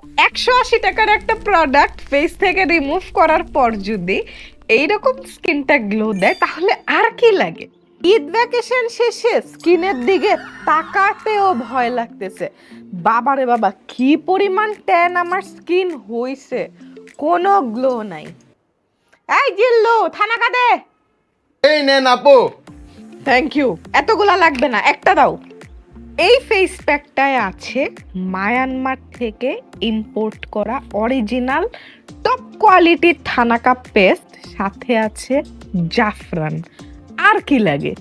180 টাকার একটা product face থেকে রিমুভ করার পর যদি এইরকম স্কিনটা গ্লো দেয় তাহলে আর কি লাগে? ঈদ ভ্যাকেশন শেষে স্কিনের দিকে তাকাতেও ভয় লাগতেছে। বাবারে বাবা, কি পরিমাণ ট্যান আমার স্কিন হইছে, কোনো গ্লো নাই। এই জিল্লু, থানাকা দে। এই নেন আপু। Thank you. এতগুলা লাগবে না, একটা দাও। এই ফেস প্যাকটায় আছে মায়ানমার থেকে ইম্পোর্ট করা অরিজিনাল টপ কোয়ালিটির থানাকা পেস্ট, সাথে আছে জাফরান। আর কি লাগে?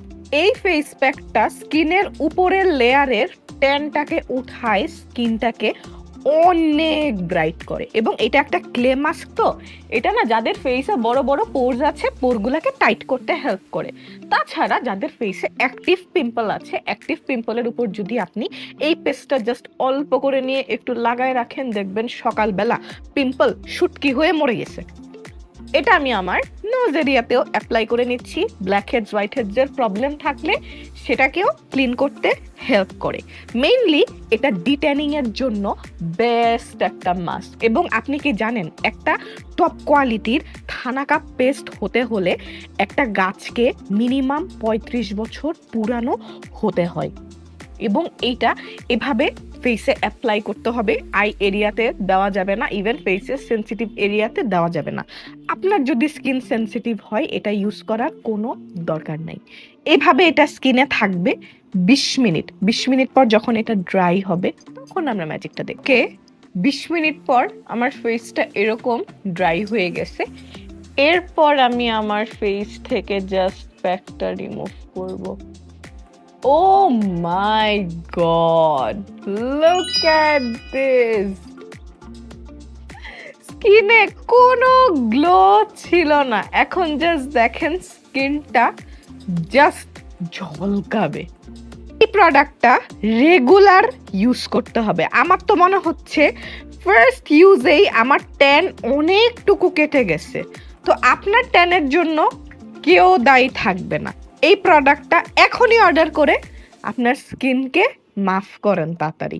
এই ফেস প্যাকটা স্কিনের উপরের লেয়ারের ট্যানটাকে উঠায়, স্কিনটাকে অনেক ব্রাইট করে। এবং এটা একটা ক্লে মাস্ক, তো এটা না যাদের ফেসে বড় বড় পোরস আছে পোরগুলোকে টাইট করতে হেল্প করে। তাছাড়া যাদের ফেসে অ্যাক্টিভ পিম্পল আছে, অ্যাক্টিভ পিম্পলের উপর যদি আপনি এই পেস্টটা জাস্ট অল্প করে নিয়ে একটু লাগায় রাখেন, দেখবেন সকালবেলা পিম্পল শুটকি হয়ে মরে গেছে। এটা আমি আমার নোজ এরিয়াতেও অ্যাপ্লাই করে নিচ্ছি। ব্ল্যাক হেডস হোয়াইট হেডস এর প্রবলেম থাকলে সেটাকেও ক্লিন করতে হেল্প করে। মেইনলি এটা ডিট্যানিং এর জন্য বেস্ট একটা মাস্ক। এবং আপনি কি জানেন, একটা টপ কোয়ালিটির থানাকা পেস্ট হতে হলে একটা গাছকে মিনিমাম 35 বছর পুরানো হতে হয়। এবং এইটা এভাবে ফেসে অ্যাপ্লাই করতে হবে, আই এরিয়াতে দেওয়া যাবে না, ইভেন ফেসের সেন্সিটিভ এরিয়াতে দেওয়া যাবে না। আপনার যদি স্কিন সেন্সিটিভ হয় এটা ইউজ করার কোনো দরকার নাই। এভাবে এটা স্কিনে থাকবে 20 মিনিট। 20 মিনিট পর যখন এটা ড্রাই হবে তখন আমরা ম্যাজিকটা দেখে 20 মিনিট পর আমার ফেসটা এরকম ড্রাই হয়ে গেছে। এরপর আমি আমার ফেস থেকে জাস্ট প্যাকটা রিমুভ করব। Oh my God, look at this. স্কিনে কোনো গ্লো ছিল না, এখন জাস্ট দেখেন স্কিনটা জাস্ট ঝলকাবে। এই প্রোডাক্টটা রেগুলার ইউজ করতে হবে। আমার তো মনে হচ্ছে ফার্স্ট ইউজেই আমার ট্যান অনেকটুকু কেটে গেছে। তো আপনার ট্যানের জন্য কেউ দায়ী থাকবে না। এই প্রোডাক্টটা এখনই অর্ডার করে আপনার স্কিনকে মাফ করেন তাড়াতাড়ি।